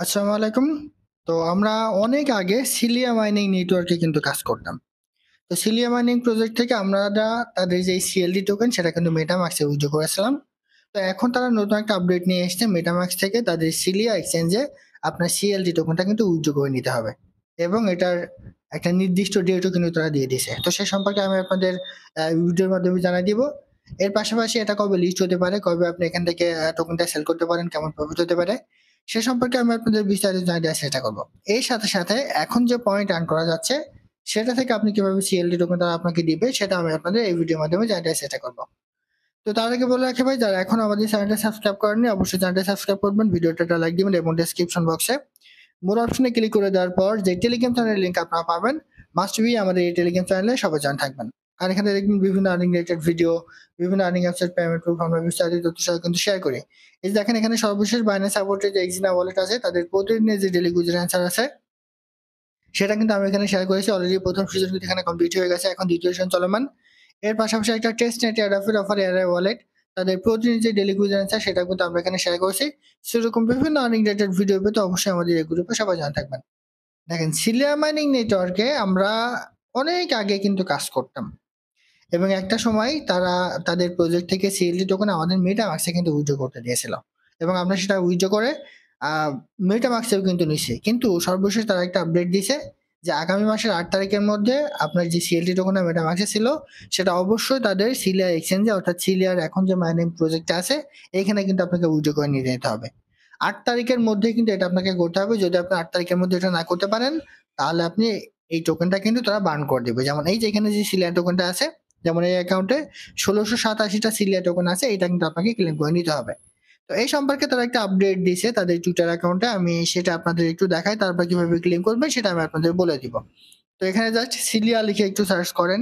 আসসালামু আলাইকুম। তো আমরা অনেক আগে সিলিয়া মাইনিং নেটওয়ার্কে কিন্তু কাজ করতাম। তো সিলিয়া মাইনিং প্রজেক্ট থেকে আমরা তাদের যে সিএলডি টোকেন সেটা কিন্তু মেটামাক্সে উইথড্র করেছিলাম। তো এখন তারা নতুন একটা আপডেট নিয়ে এসেছে, মেটামাক্স থেকে তাদের সিলিয়া এক্সচেঞ্জে আপনার সিএলডি টোকেনটা কিন্তু উইথড্র করে নিতে হবে এবং এটার একটা নির্দিষ্ট ডেটও কিন্তু তারা দিয়ে দিয়েছে। তো সে সম্পর্কে আমি আপনাদের ভিডিওর মাধ্যমে জানাই দিব। এর পাশাপাশি এটা কবে লিস্ট হতে পারে, কবে আপনি এখান থেকে টোকেনটা সেল করতে পারেন, কেমন প্রফিট হতে পারে সে সম্পর্কে আমি আপনাদের বিস্তারিত জানিয়ে দেওয়ার চেষ্টা করবো। এর সাথে সাথে এখন যে পয়েন্ট আর্ন করা যাচ্ছে সেটা থেকে আপনি কিভাবে সিএলডি টোকেন তারা আপনাকে দিবে সেটা আমি আপনাদের এই ভিডিওর মাধ্যমে জানিয়ে দেওয়ার চেষ্টা করবো। তো তার আগে বলে রাখি ভাই, যারা এখন আমাদের চ্যানেলটা সাবস্ক্রাইব করেননি অবশ্যই চ্যানেলটা সাবস্ক্রাইব করবেন, ভিডিওটা লাইক দিবেন এবং ডেসক্রিপশন বক্সে মোর অপশনে ক্লিক করে দেওয়ার পর যে টেলিগ্রাম চ্যানেলের লিঙ্ক আপনারা পাবেন, মাস্ট বি আমাদের এই টেলিগ্রাম চ্যানেলে সবাই জয়েন থাকবেন। আর এখানে দেখবেন বিভিন্ন আর্নিং রিলেটেড ভিডিও, বিভিন্ন আর্নিং অ্যাপসের পেমেন্ট প্রুফ আমরা বিস্তারিত তথ্য সহ কিন্তু শেয়ার করি। এই যে দেখেন এখানে সর্বশেষ বাইন্যান্স সাপোর্টেড যে এক্সিনা ওয়ালেট আছে তাদের প্রতিদিনের যে ডেলি গুজের অ্যান্সার আছে সেটা কিন্তু আমি এখানে শেয়ার করেছি। অলরেডি প্রথম সিজন কিন্তু এখানে কমপ্লিট হয়ে গেছে, এখন দ্বিতীয় সিজন চলমান। এর পাশাপাশি একটা টেস্ট নেট এয়ারড্রপের অফার এয়ার ওয়ালেট তাদের প্রতিদিন যে ডেলি কুইজ অ্যান্সার সেটা কিন্তু আমরা এখানে শেয়ার করেছি। সেরকম বিভিন্ন আর্নিং রিলেটেড ভিডিও পেতে অবশ্যই আমাদের এই গ্রুপে সবাই জানা থাকবেন। দেখেন সিলিয়া মাইনিং নেটওয়ার্কে আমরা অনেক আগে কিন্তু কাজ করতাম এবং একটা সময় তারা তাদের প্রজেক্ট থেকে সিএলডি টোকেন আমাদের মেটামাক্সে কিন্তু উইথড্র করতে দিয়েছিল এবং আমরা সেটা উইথড্র করে মেটামাক্সেও কিন্তু নিছি। কিন্তু সর্বশেষ তারা একটা আপডেট দিয়েছে যে আগামী মাসের 8 তারিখের মধ্যে আপনার যে সিএলডি টোকেন মেটামাক্সে ছিল সেটা অবশ্যই তাদের সিলিয়া এক্সচেঞ্জে অর্থাৎ সিলিয়ার এখন যে মাইনিং প্রজেক্ট আছে এখানে কিন্তু আপনাকে উইথড্র করে নিয়ে যেতে হবে। 8 তারিখের মধ্যে কিন্তু এটা আপনাকে করতে হবে। যদি আপনি 8 তারিখের মধ্যে এটা না করতে পারেন তাহলে আপনি এই টোকেনটা কিন্তু তারা বার্ন করে দিবে। যেমন এই যে এখানে যে সিলিয়া টোকেনটা আছে, যেমন এই অ্যাকাউন্টে 1687টা সিলিয়া টোকেন আছে, এটা কিন্তু আপনাকে ক্লেম করে নিতে হবে। তো এই সম্পর্কে তারা একটা আপডেট দিয়েছে তাদের টুইটার অ্যাকাউন্টে, আমি সেটা আপনাদের একটু দেখাই, তারপর কিভাবে ক্লেম করবেন সেটা আমি আপনাদের বলে দিব। তো এখানে জাস্ট সিলিয়া লিখে একটু সার্চ করেন।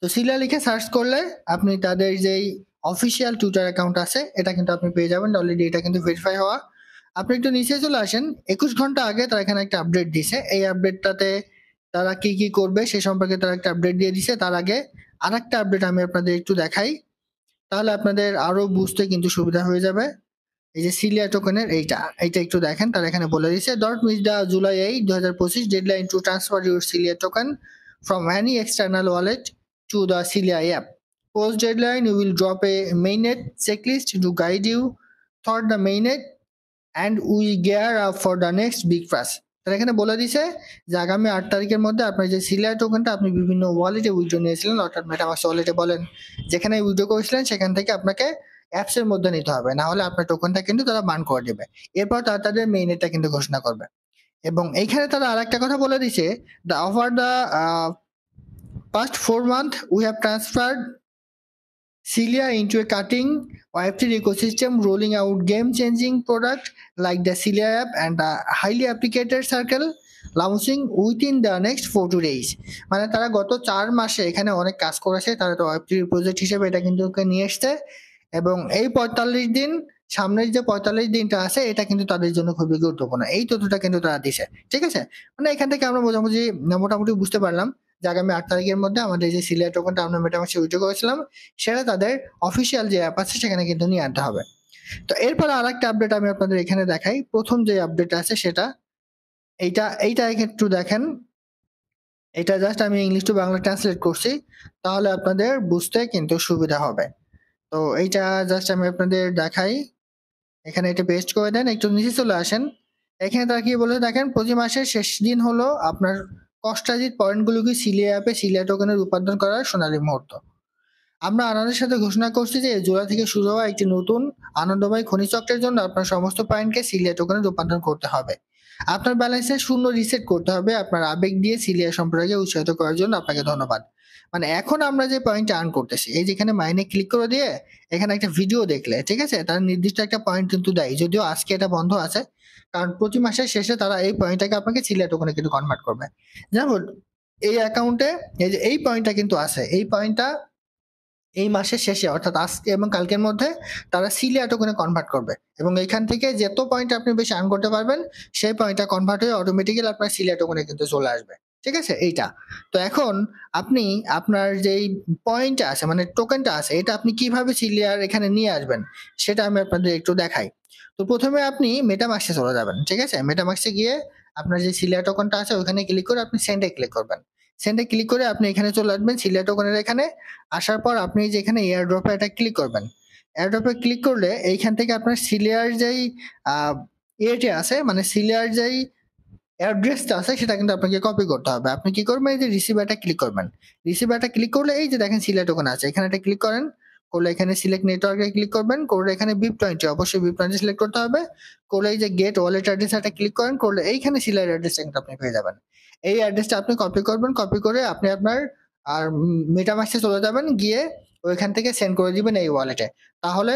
তো সিলিয়া লিখে সার্চ করলে আপনি তাদের যেই অফিসিয়াল টুইটার অ্যাকাউন্ট আছে এটা কিন্তু আপনি পেয়ে যাবেন। অলরেডি এটা কিন্তু ভেরিফাই হওয়া। আপনি একটু নিচে চলে আসেন। 21 ঘন্টা আগে তারা এখানে একটা আপডেট দিছে। এই আপডেটটাতে তারা কি কি করবে সে সম্পর্কে তারা একটা আপডেট দিয়ে দিছে। তার আগে আরেকটা আপডেট আমি আপনাদের একটু দেখাই, তাহলে আপনাদের আরো বুঝতে কিন্তু সুবিধা হয়ে যাবে। এই যে সিলিয়া টোকেনের এইটা একটু দেখেন, তারা এখানে বলে দিচ্ছে dot miss the July 8, 2025 deadline to transfer your Celia token from any external wallet to the Cilia app. Post deadline, you will drop a mainnet checklist to guide you through the mainnet and we gear up for the next big fast. তারা এখানে বলে দিছে যে আগামী 8 তারিখের মধ্যে আপনার যে সিলিয়া টোকেনটা আপনি বিভিন্ন ওয়ালেটে উইথড্র নিয়েছিলেন, অর্থাৎ মেটামাক্স ওয়ালেটে বলেন যেখানে উইথড্র করেছিলেন সেখান থেকে আপনাকে অ্যাপস এর মধ্যে নিতে হবে, না হলে আপনার টোকেনটা কিন্তু তারা বান করে দেবে। এরপর তারা তাদের মেইনেটটা কিন্তু ঘোষণা করবে। এবং এইখানে তারা আরেকটা কথা বলে দিছে, the offer the past 4 months we have transferred Cilia into a cutting Web3 ecosystem, rolling out game-changing products like the Cilia app and the highly applicated circle launching within the next 4 days. মানে তারা গত 4 মাসে এখানে অনেক কাজ করেছে, তারা তো Web3 প্রজেক্ট হিসেবে এটা কিন্তু নিয়ে এসছে এবং এই 45 দিন, সামনের যে 45 দিনটা আছে এটা কিন্তু তাদের জন্য খুবই গুরুত্বপূর্ণ। এই তথ্যটা কিন্তু তারা দিছে, ঠিক আছে? মানে এখান থেকে আমরা মোটামুটি বুঝতে পারলাম যে আগামী 8 তারিখের মধ্যে আমাদের যে সিলিয়া টোকেনটা আমরা মেটামাক্সে উইথড্র করেছিলাম সেটা তাদের অফিসিয়াল যে অ্যাপ আছে সেখানে কিন্তু নিয়ে আনতে হবে। তো এরপরে আরেকটা আপডেট আমি আপনাদের এখানে দেখাই। প্রথম যে আপডেট আছে সেটা এইটা একটু দেখেন। এটা জাস্ট আমি ইংলিশ টু বাংলা ট্রান্সলেট করছি, তাহলে আপনাদের বুঝতে কিন্তু সুবিধা হবে। তো এইটা জাস্ট আমি আপনাদের দেখাই। এখানে এটা পেস্ট করে দেন, একটু নিচে চলে আসেন। এখানে তারা কি বলে দেখেন, প্রতি মাসের শেষ দিন হলো আপনার কষ্টার্জিত পয়েন্টগুলোকে সিলিয়া অ্যাপে সিলিয়া টোকেনে রূপান্তর করার সোনালী মুহূর্ত। আমরা আনন্দের সাথে ঘোষণা করছি যে জুলাই থেকে শুরু হওয়া একটি নতুন আনন্দময় খনিচক্রের জন্য আপনার সমস্ত পয়েন্টকে সিলিয়া টোকেনে রূপান্তর করতে হবে। আপনার ব্যালেন্সে শূন্য রিসেট করতে হবে। আপনার আবেগ দিয়ে সিলিয়া সম্পর্কে উৎসাহিত করার জন্য আপনাকে ধন্যবাদ। মানে এখন আমরা যে পয়েন্ট আর্ন করতেছি, এই যেখানে মাইনে ক্লিক করে দিয়ে এখানে একটা ভিডিও দেখলে, ঠিক আছে, তারা নির্দিষ্ট একটা পয়েন্ট কিন্তু দেয়, যদিও আজকে এটা বন্ধ আছে কারণ প্রতি মাসের শেষে তারা এই পয়েন্টটাকে আপনাকে সিলিয়া টোকেনে কিন্তু কনভার্ট করবে। যেমন এই অ্যাকাউন্টে এই যে এই পয়েন্টটা কিন্তু আছে, এই পয়েন্টটা এই মাসের শেষে অর্থাৎ আজকে এবং কালকের মধ্যে তারা সিলিয়া টোকেনে কনভার্ট করবে এবং এখান থেকে যত পয়েন্ট আপনি বেশি আর্ন করতে পারবেন সেই পয়েন্টটা কনভার্ট হয়ে অটোমেটিক্যালি আপনার সিলিয়া টোকেনে কিন্তু চলে আসবে, ঠিক আছে? এইটা তো এখন আপনি আপনার যেই পয়েন্টটা আছে মানে টোকেনটা আছে এটা আপনি কিভাবে সিলিয়ার এখানে নিয়ে আসবেন সেটা আমি আপনাদের একটু দেখাই। তো প্রথমে আপনি মেটামাক্সে চলে যাবেন, ঠিক আছে? মেটামাক্সে গিয়ে আপনার যে সিলিয়া টোকনটা আছে ওখানে ক্লিক করে আপনি সেন্ডে ক্লিক করবেন। সেন্ডে ক্লিক করে আপনি এখানে চলে আসবেন সিলিয়া টোকনের এখানে। আসার পর আপনি যে এখানে এয়ার ড্রপে এটা ক্লিক করবেন। এয়ার ড্রপে ক্লিক করলে এইখান থেকে আপনার সিলিয়ার যেই ইয়েটি আছে, মানে সিলিয়ার যেই অ্যাড্রেসটা আছে সেটা কিন্তু আপনাকে কপি করতে হবে। আপনি কি করবেন, এই যে রিসিভারটা ক্লিক করবেন। রিসিভারটা ক্লিক করলে এই যে দেখেন সিলেক্ট টোকেন আছে, এখানে একটা ক্লিক করেন। করলে এখানে সিলেক্ট নেটওয়ার্কে ক্লিক করবেন। করলে এখানে বিপ 20 অবশ্যই বিপ 20 সিলেক্ট করতে হবে। করলে এই যে গেট ওয়ালেট অ্যাড্রেস এটা ক্লিক করেন। করলে এইখানে সিলেক্ট অ্যাড্রেসটা কিন্তু আপনি পেয়ে যাবেন। এই অ্যাড্রেসটা আপনি কপি করবেন। কপি করে আপনি আপনার আর মেটামাক্সে চলে যাবেন, গিয়ে ওইখান থেকে সেন্ড করে দিবেন এই ওয়ালেটে। তাহলে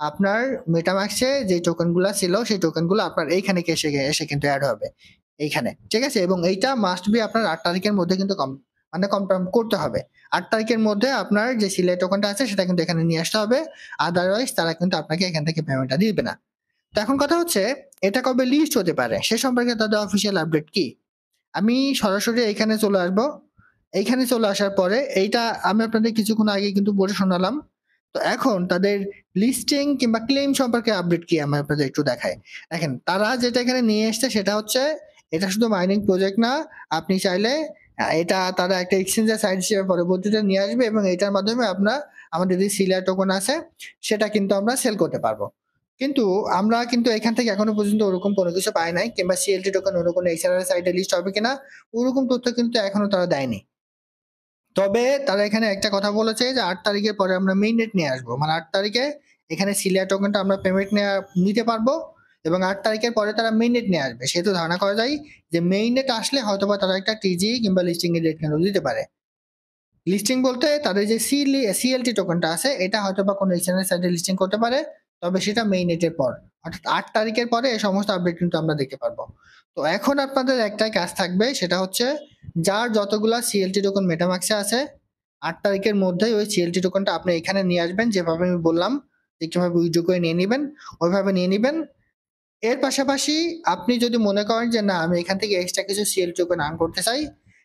আপনার মেটামাক্সে যে টোকেনগুলো ছিল সেই টোকেনগুলো আপনার এইখানে এসে এসে কিন্তু অ্যাড হবে এইখানে, ঠিক আছে? এবং এইটা মাস্ট বি আপনার 8 তারিখের মধ্যে কিন্তু মানে কনফার্ম করতে হবে। 8 তারিখের মধ্যে আপনার যে সিলেট টোকেনটা আছে সেটা কিন্তু এখানে নিয়ে আসতে হবে। আদারওয়াইজ তারা কিন্তু আপনাকে এখান থেকে পেমেন্টটা দিবে না। তো এখন কথা হচ্ছে এটা কবে লিস্ট হতে পারে সে সম্পর্কে তাদের অফিসিয়াল আপডেট কি? আমি সরাসরি এখানে চলে আসবো। এইখানে চলে আসার পরে এইটা আমি আপনাদের কিছুক্ষণ আগে কিন্তু পড়ে শোনালাম। তো এখন তাদের লিস্টিং কিংবা ক্লেম সম্পর্কে আপডেট কি আমি আপনাদের একটু দেখাই। দেখেন তারা যেটা এখানে নিয়ে এসছে সেটা হচ্ছে এটা শুধু মাইনিং প্রজেক্ট না, আপনি চাইলে এটা তারা একটা এক্সচেঞ্জের সাইট হিসেবে পরবর্তীতে নিয়ে আসবে এবং এটার মাধ্যমে আমরা আমাদের যে সিলিয়ার টোকন আছে সেটা কিন্তু আমরা সেল করতে পারবো। কিন্তু আমরা কিন্তু এখান থেকে এখনো পর্যন্ত ওরকম কোনো কিছু পাই নাই, কিংবা সিএলটি টোকেন অন্য কোনো এক্সচেঞ্জের সাইটে লিস্ট হবে কিনা ওরকম তথ্য কিন্তু এখনো তারা দেয়নি। তবে তারা এখানে একটা কথা বলেছে যে 8 তারিখের পরে আমরা মেইননেট নিয়ে আসবো, মানে 8 তারিখে এখানে সিলিয়া টোকেনটা আমরা পেমেন্ট নিতে পারবো এবং 8 তারিখের পরে তারা মেইননেট নিয়ে আসবে। সেহেতু ধারণা করা যায় যে মেইননেট আসলে হয়তোবা তারা একটা টিজি কিংবা লিস্টিং এর ডেট কেন দিতে পারে। লিস্টিং বলতে তাদের যে সিএলটি টোকেনটা আছে এটা হয়তোবা কোনো এক্সচেঞ্জের সাইটে লিস্টিং করতে পারে, তবে সেটা মেইননেটের পর, অর্থাৎ 8 তারিখের পরে এই সমস্ত আপডেট কিন্তু আমরা দেখতে পারবো। তো এখন আপনাদের একটাই কাজ থাকবে, সেটা হচ্ছে যার যতগুলা সিএলটি টোকেন মেটামাক্সে আছে 8 তারিখের মধ্যেই ওই সিএলটি টোকেনটা আপনি এখানে নিয়ে আসবেন, যেভাবে আমি বললাম যে কিভাবে উইথড্র করে নিয়ে নেবেন ওইভাবে নিয়ে নেবেন। এর পাশাপাশি আপনি যদি মনে করেন যে না আমি এখান থেকে এক্সট্রা কিছু সিএল টোকেন আর্ন করতে চাই,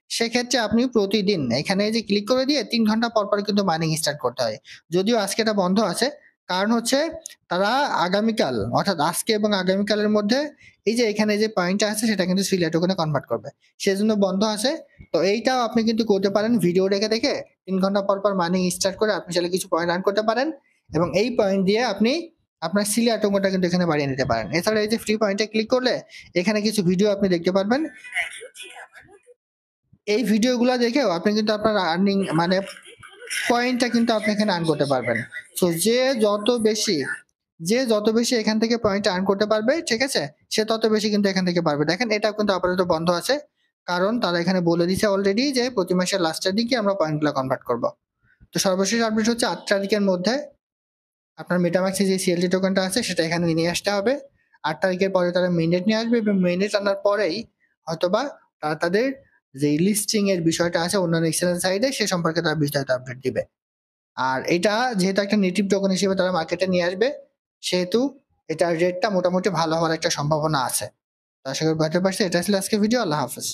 সেক্ষেত্রে আপনি প্রতিদিন এখানে যে ক্লিক করে দিয়ে 3 ঘন্টা পর পর কিন্তু মাইনিং স্টার্ট করতে হয়। যদিও আজকে এটা বন্ধ আছে, কারণ হচ্ছে তারা আগামীকাল অর্থাৎ আজকে এবং আগামীকালের মধ্যে এই যে এখানে যে পয়েন্টটা আছে সেটা কিন্তু সিলিয়া টোকেনে কনভার্ট করবে, সেজন্য বন্ধ আছে। তো এইটাও আপনি কিন্তু করতে পারেন ভিডিও দেখে দেখে 3 ঘন্টা পর পর মাইনিং স্টার্ট করে আপনি চাইলে কিছু পয়েন্ট আর্ন করতে পারেন এবং এই পয়েন্ট দিয়ে আপনি আপনার সিলিয়া টোকেনটা কিন্তু এখানে বাড়িয়ে নিতে পারেন। এছাড়া এই যে ফ্রি পয়েন্টে ক্লিক করলে এখানে কিছু ভিডিও আপনি দেখতে পারবেন। এই ভিডিওগুলো দেখেও আপনি কিন্তু আপনার আর্নিং মানে পয়েন্টটা কিন্তু আপনি এখানে আর্ন করতে পারবেন। সো যে যত বেশি এখান থেকে পয়েন্ট আর্ন করতে পারবে, ঠিক আছে, সে তত বেশি কিন্তু এখান থেকে পারবে। দেখেন এটা কিন্তু আপাতত বন্ধ আছে, কারণ তারা এখানে বলে দিছে অলরেডি যে প্রতি মাসের লাস্টের দিকে আমরা পয়েন্টগুলো কনভার্ট করব। তো সর্বশেষ আপডেট হচ্ছে 8 তারিখের মধ্যে আপনার মেটামাক্সে যে সিএলটি টোকেনটা আছে সেটা এখানে নিয়ে আসতে হবে। 8 তারিখের পরে তারা মেইননেট নিয়ে আসবে এবং মেইননেট আনার পরেই হয়তোবা তারা তাদের যে লিস্টিং এর বিষয়টা আছে অন্যান্য এক্সচেঞ্জ সাইডে সে সম্পর্কে তারা বিস্তারিত আপডেট দিবে। আর এটা যেহেতু একটা নেটিভ টোকেন হিসেবে তারা মার্কেটে নিয়ে আসবে, সেহেতু এটার রেটটা মোটামুটি ভালো হওয়ার একটা সম্ভাবনা আছে। তো আশা করি বুঝতে পারছি। এটা ছিল আজকের ভিডিও। আল্লাহ হাফেজ।